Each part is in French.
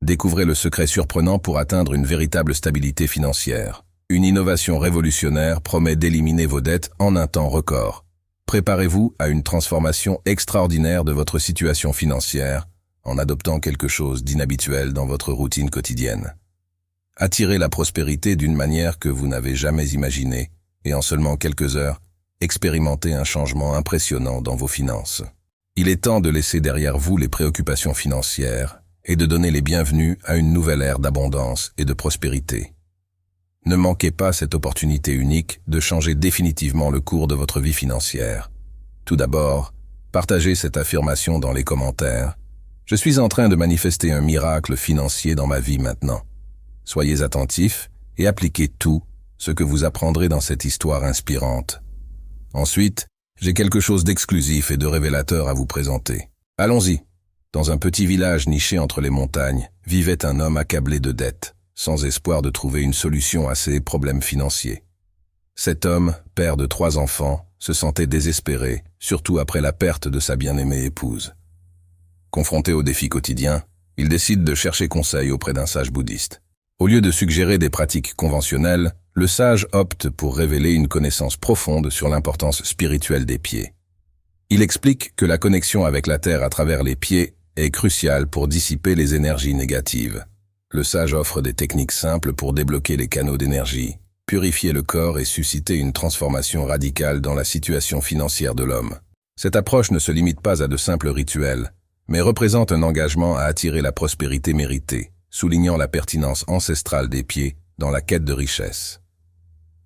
Découvrez le secret surprenant pour atteindre une véritable stabilité financière. Une innovation révolutionnaire promet d'éliminer vos dettes en un temps record. Préparez-vous à une transformation extraordinaire de votre situation financière en adoptant quelque chose d'inhabituel dans votre routine quotidienne. Attirez la prospérité d'une manière que vous n'avez jamais imaginée et en seulement quelques heures, expérimentez un changement impressionnant dans vos finances. Il est temps de laisser derrière vous les préoccupations financières et de donner les bienvenus à une nouvelle ère d'abondance et de prospérité. Ne manquez pas cette opportunité unique de changer définitivement le cours de votre vie financière. Tout d'abord, partagez cette affirmation dans les commentaires. Je suis en train de manifester un miracle financier dans ma vie maintenant. Soyez attentifs et appliquez tout ce que vous apprendrez dans cette histoire inspirante. Ensuite, j'ai quelque chose d'exclusif et de révélateur à vous présenter. Allons-y. Dans un petit village niché entre les montagnes, vivait un homme accablé de dettes, sans espoir de trouver une solution à ses problèmes financiers. Cet homme, père de 3 enfants, se sentait désespéré, surtout après la perte de sa bien-aimée épouse. Confronté aux défis quotidiens, il décide de chercher conseil auprès d'un sage bouddhiste. Au lieu de suggérer des pratiques conventionnelles, le sage opte pour révéler une connaissance profonde sur l'importance spirituelle des pieds. Il explique que la connexion avec la terre à travers les pieds est cruciale pour dissiper les énergies négatives. Le sage offre des techniques simples pour débloquer les canaux d'énergie, purifier le corps et susciter une transformation radicale dans la situation financière de l'homme. Cette approche ne se limite pas à de simples rituels, mais représente un engagement à attirer la prospérité méritée, soulignant la pertinence ancestrale des pieds dans la quête de richesse.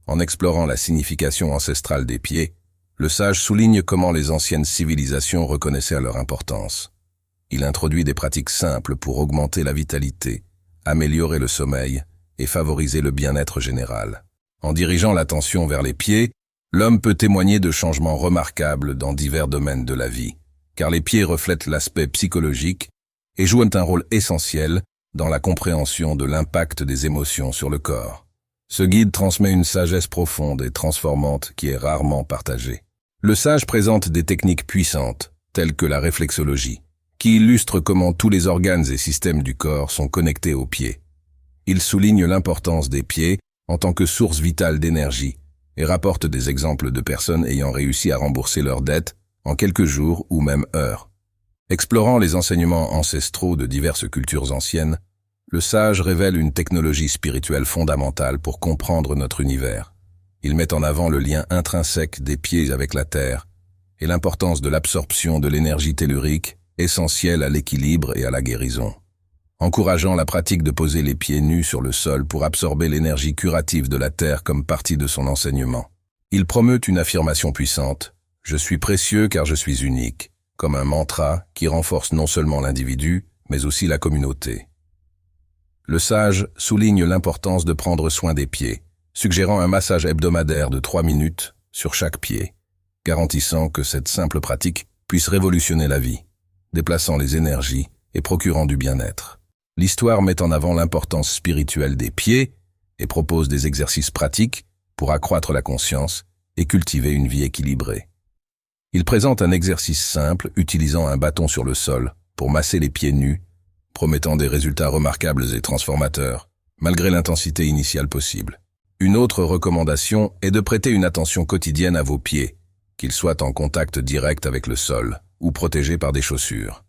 En explorant la signification ancestrale des pieds, le sage souligne comment les anciennes civilisations reconnaissaient leur importance. Il introduit des pratiques simples pour augmenter la vitalité, améliorer le sommeil et favoriser le bien-être général. En dirigeant l'attention vers les pieds, l'homme peut témoigner de changements remarquables dans divers domaines de la vie, car les pieds reflètent l'aspect psychologique et jouent un rôle essentiel dans la compréhension de l'impact des émotions sur le corps. Ce guide transmet une sagesse profonde et transformante qui est rarement partagée. Le sage présente des techniques puissantes, telles que la réflexologie, qui illustre comment tous les organes et systèmes du corps sont connectés aux pieds. Il souligne l'importance des pieds en tant que source vitale d'énergie et rapporte des exemples de personnes ayant réussi à rembourser leurs dettes en quelques jours ou même heures. Explorant les enseignements ancestraux de diverses cultures anciennes, le sage révèle une technologie spirituelle fondamentale pour comprendre notre univers. Il met en avant le lien intrinsèque des pieds avec la terre et l'importance de l'absorption de l'énergie tellurique essentielle à l'équilibre et à la guérison, encourageant la pratique de poser les pieds nus sur le sol pour absorber l'énergie curative de la terre comme partie de son enseignement. Il promeut une affirmation puissante « Je suis précieux car je suis unique », comme un mantra qui renforce non seulement l'individu, mais aussi la communauté. Le sage souligne l'importance de prendre soin des pieds, suggérant un massage hebdomadaire de 3 minutes sur chaque pied, garantissant que cette simple pratique puisse révolutionner la vie, déplaçant les énergies et procurant du bien-être. L'histoire met en avant l'importance spirituelle des pieds et propose des exercices pratiques pour accroître la conscience et cultiver une vie équilibrée. Il présente un exercice simple utilisant un bâton sur le sol pour masser les pieds nus, promettant des résultats remarquables et transformateurs, malgré l'intensité initiale possible. Une autre recommandation est de prêter une attention quotidienne à vos pieds, qu'ils soient en contact direct avec le sol ou protégés par des chaussures.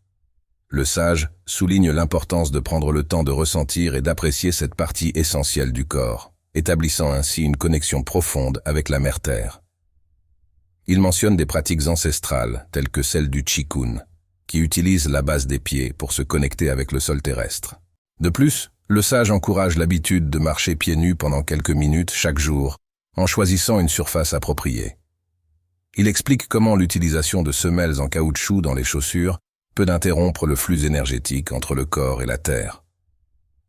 Le sage souligne l'importance de prendre le temps de ressentir et d'apprécier cette partie essentielle du corps, établissant ainsi une connexion profonde avec la mère terre. Il mentionne des pratiques ancestrales, telles que celle du Qigong, qui utilise la base des pieds pour se connecter avec le sol terrestre. De plus, le sage encourage l'habitude de marcher pieds nus pendant quelques minutes chaque jour, en choisissant une surface appropriée. Il explique comment l'utilisation de semelles en caoutchouc dans les chaussures peut interrompre le flux énergétique entre le corps et la terre.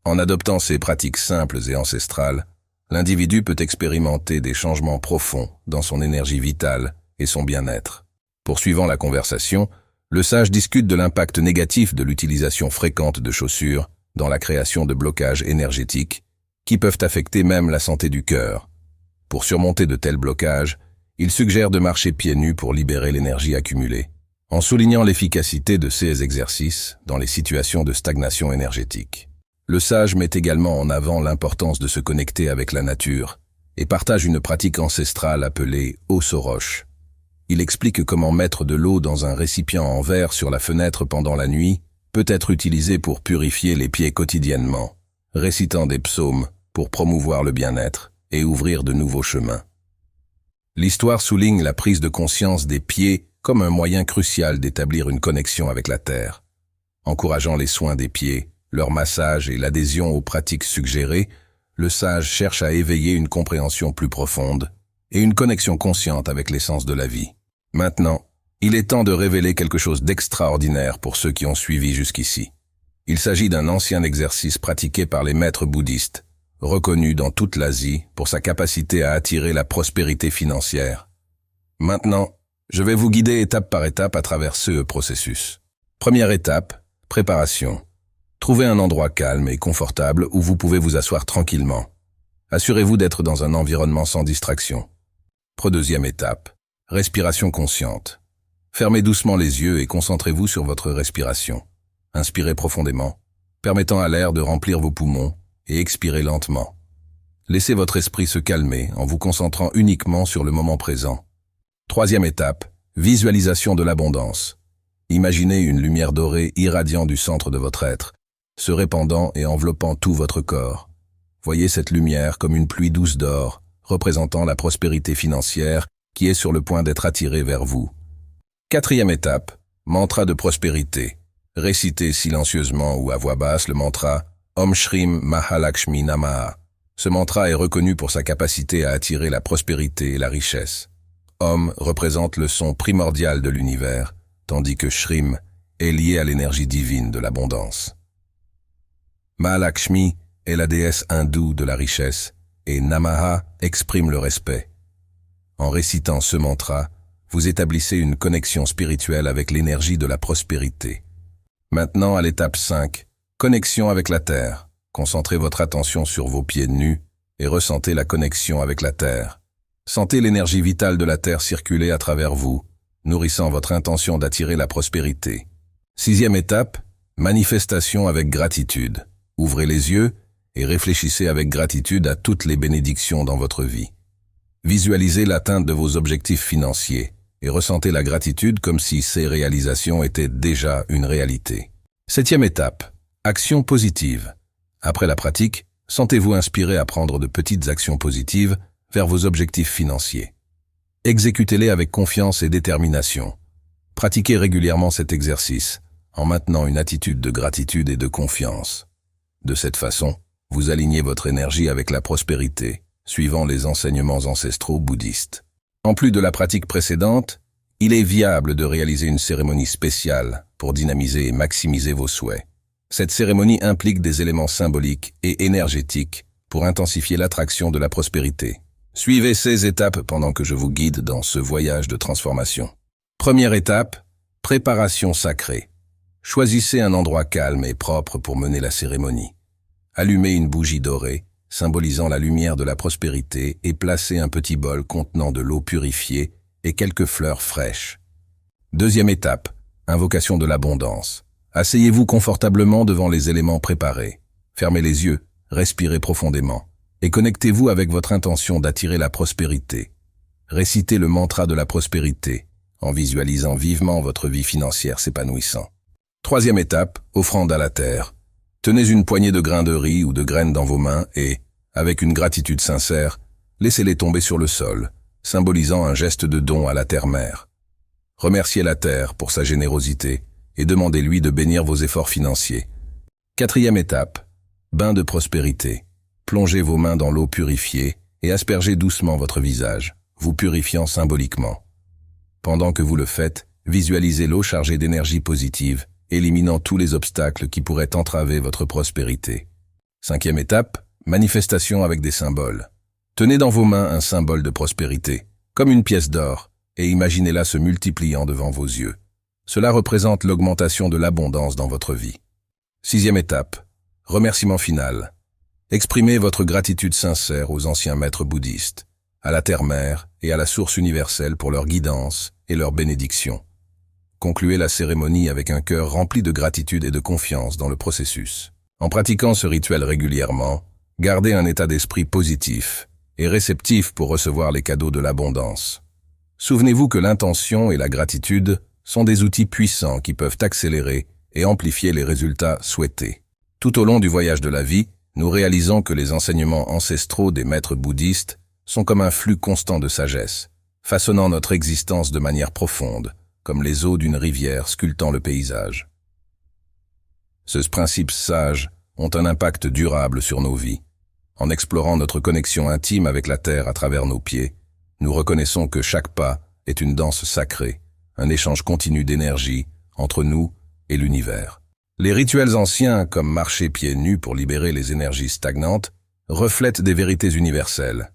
En adoptant ces pratiques simples et ancestrales, l'individu peut expérimenter des changements profonds dans son énergie vitale et son bien-être. Poursuivant la conversation, le sage discute de l'impact négatif de l'utilisation fréquente de chaussures dans la création de blocages énergétiques qui peuvent affecter même la santé du cœur. Pour surmonter de tels blocages, il suggère de marcher pieds nus pour libérer l'énergie accumulée, en soulignant l'efficacité de ces exercices dans les situations de stagnation énergétique. Le sage met également en avant l'importance de se connecter avec la nature et partage une pratique ancestrale appelée « eau soroche ». Il explique comment mettre de l'eau dans un récipient en verre sur la fenêtre pendant la nuit peut être utilisé pour purifier les pieds quotidiennement, récitant des psaumes pour promouvoir le bien-être et ouvrir de nouveaux chemins. L'histoire souligne la prise de conscience des pieds comme un moyen crucial d'établir une connexion avec la terre. Encourageant les soins des pieds, leur massage et l'adhésion aux pratiques suggérées, le sage cherche à éveiller une compréhension plus profonde et une connexion consciente avec l'essence de la vie. Maintenant, il est temps de révéler quelque chose d'extraordinaire pour ceux qui ont suivi jusqu'ici. Il s'agit d'un ancien exercice pratiqué par les maîtres bouddhistes, reconnu dans toute l'Asie pour sa capacité à attirer la prospérité financière. Maintenant, je vais vous guider étape par étape à travers ce processus. Première étape, préparation. Trouvez un endroit calme et confortable où vous pouvez vous asseoir tranquillement. Assurez-vous d'être dans un environnement sans distraction. Deuxième étape, respiration consciente. Fermez doucement les yeux et concentrez-vous sur votre respiration. Inspirez profondément, permettant à l'air de remplir vos poumons, et expirez lentement. Laissez votre esprit se calmer en vous concentrant uniquement sur le moment présent. Troisième étape, visualisation de l'abondance. Imaginez une lumière dorée irradiant du centre de votre être, se répandant et enveloppant tout votre corps. Voyez cette lumière comme une pluie douce d'or, représentant la prospérité financière qui est sur le point d'être attirée vers vous. Quatrième étape, mantra de prospérité. Récitez silencieusement ou à voix basse le mantra Om Shrim Mahalakshmi Namaha. Ce mantra est reconnu pour sa capacité à attirer la prospérité et la richesse. Om représente le son primordial de l'univers, tandis que Shrim est lié à l'énergie divine de l'abondance. Mahalakshmi est la déesse hindoue de la richesse et Namaha exprime le respect. En récitant ce mantra, vous établissez une connexion spirituelle avec l'énergie de la prospérité. Maintenant à l'étape 5, connexion avec la terre. Concentrez votre attention sur vos pieds nus et ressentez la connexion avec la terre. Sentez l'énergie vitale de la terre circuler à travers vous, nourrissant votre intention d'attirer la prospérité. Sixième étape, manifestation avec gratitude. Ouvrez les yeux et réfléchissez avec gratitude à toutes les bénédictions dans votre vie. Visualisez l'atteinte de vos objectifs financiers et ressentez la gratitude comme si ces réalisations étaient déjà une réalité. Septième étape, action positive. Après la pratique, sentez-vous inspiré à prendre de petites actions positives vers vos objectifs financiers. Exécutez-les avec confiance et détermination. Pratiquez régulièrement cet exercice en maintenant une attitude de gratitude et de confiance. De cette façon, vous alignez votre énergie avec la prospérité, suivant les enseignements ancestraux bouddhistes. En plus de la pratique précédente, il est viable de réaliser une cérémonie spéciale pour dynamiser et maximiser vos souhaits. Cette cérémonie implique des éléments symboliques et énergétiques pour intensifier l'attraction de la prospérité. Suivez ces étapes pendant que je vous guide dans ce voyage de transformation. Première étape, préparation sacrée. Choisissez un endroit calme et propre pour mener la cérémonie. Allumez une bougie dorée, symbolisant la lumière de la prospérité, et placez un petit bol contenant de l'eau purifiée et quelques fleurs fraîches. Deuxième étape, invocation de l'abondance. Asseyez-vous confortablement devant les éléments préparés. Fermez les yeux, respirez profondément et connectez-vous avec votre intention d'attirer la prospérité. Récitez le mantra de la prospérité en visualisant vivement votre vie financière s'épanouissant. Troisième étape, offrande à la terre. Tenez une poignée de grains de riz ou de graines dans vos mains et, avec une gratitude sincère, laissez-les tomber sur le sol, symbolisant un geste de don à la terre-mère. Remerciez la terre pour sa générosité et demandez-lui de bénir vos efforts financiers. Quatrième étape, bain de prospérité. Plongez vos mains dans l'eau purifiée et aspergez doucement votre visage, vous purifiant symboliquement. Pendant que vous le faites, visualisez l'eau chargée d'énergie positive, éliminant tous les obstacles qui pourraient entraver votre prospérité. Cinquième étape, manifestation avec des symboles. Tenez dans vos mains un symbole de prospérité, comme une pièce d'or, et imaginez-la se multipliant devant vos yeux. Cela représente l'augmentation de l'abondance dans votre vie. Sixième étape, remerciement final. Exprimez votre gratitude sincère aux anciens maîtres bouddhistes, à la terre-mère et à la source universelle pour leur guidance et leur bénédiction. Concluez la cérémonie avec un cœur rempli de gratitude et de confiance dans le processus. En pratiquant ce rituel régulièrement, gardez un état d'esprit positif et réceptif pour recevoir les cadeaux de l'abondance. Souvenez-vous que l'intention et la gratitude sont des outils puissants qui peuvent accélérer et amplifier les résultats souhaités. Tout au long du voyage de la vie, nous réalisons que les enseignements ancestraux des maîtres bouddhistes sont comme un flux constant de sagesse, façonnant notre existence de manière profonde, comme les eaux d'une rivière sculptant le paysage. Ces principes sages ont un impact durable sur nos vies. En explorant notre connexion intime avec la terre à travers nos pieds, nous reconnaissons que chaque pas est une danse sacrée, un échange continu d'énergie entre nous et l'univers. Les rituels anciens, comme marcher pieds nus pour libérer les énergies stagnantes, reflètent des vérités universelles.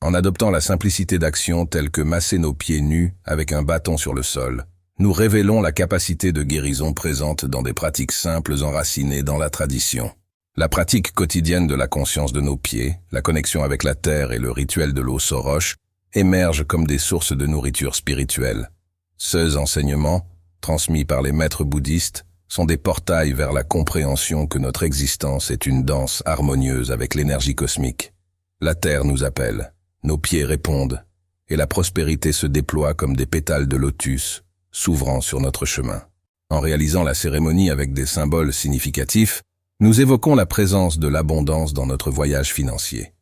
En adoptant la simplicité d'action telle que masser nos pieds nus avec un bâton sur le sol, nous révélons la capacité de guérison présente dans des pratiques simples enracinées dans la tradition. La pratique quotidienne de la conscience de nos pieds, la connexion avec la terre et le rituel de l'eau soroche émergent comme des sources de nourriture spirituelle. Ces enseignements, transmis par les maîtres bouddhistes, sont des portails vers la compréhension que notre existence est une danse harmonieuse avec l'énergie cosmique. La terre nous appelle, nos pieds répondent, et la prospérité se déploie comme des pétales de lotus, s'ouvrant sur notre chemin. En réalisant la cérémonie avec des symboles significatifs, nous évoquons la présence de l'abondance dans notre voyage financier.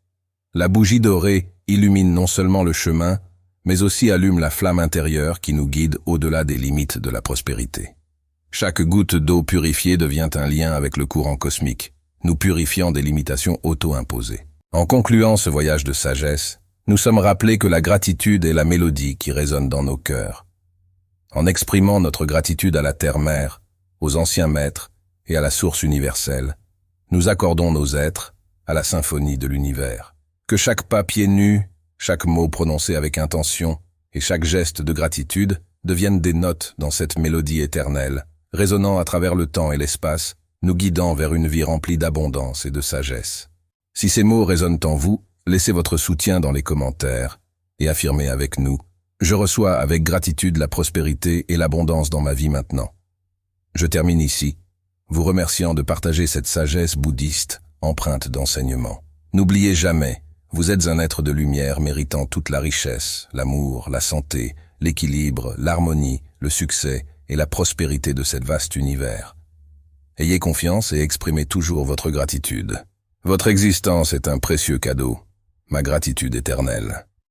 La bougie dorée illumine non seulement le chemin, mais aussi allume la flamme intérieure qui nous guide au-delà des limites de la prospérité. Chaque goutte d'eau purifiée devient un lien avec le courant cosmique, nous purifiant des limitations auto-imposées. En concluant ce voyage de sagesse, nous sommes rappelés que la gratitude est la mélodie qui résonne dans nos cœurs. En exprimant notre gratitude à la Terre-Mère, aux anciens maîtres et à la source universelle, nous accordons nos êtres à la symphonie de l'univers. Que chaque pas pieds nus, chaque mot prononcé avec intention et chaque geste de gratitude deviennent des notes dans cette mélodie éternelle, résonnant à travers le temps et l'espace, nous guidant vers une vie remplie d'abondance et de sagesse. Si ces mots résonnent en vous, laissez votre soutien dans les commentaires et affirmez avec nous « Je reçois avec gratitude la prospérité et l'abondance dans ma vie maintenant ». Je termine ici, vous remerciant de partager cette sagesse bouddhiste empreinte d'enseignement. N'oubliez jamais, vous êtes un être de lumière méritant toute la richesse, l'amour, la santé, l'équilibre, l'harmonie, le succès et la prospérité de cet vaste univers. Ayez confiance et exprimez toujours votre gratitude. Votre existence est un précieux cadeau, ma gratitude éternelle.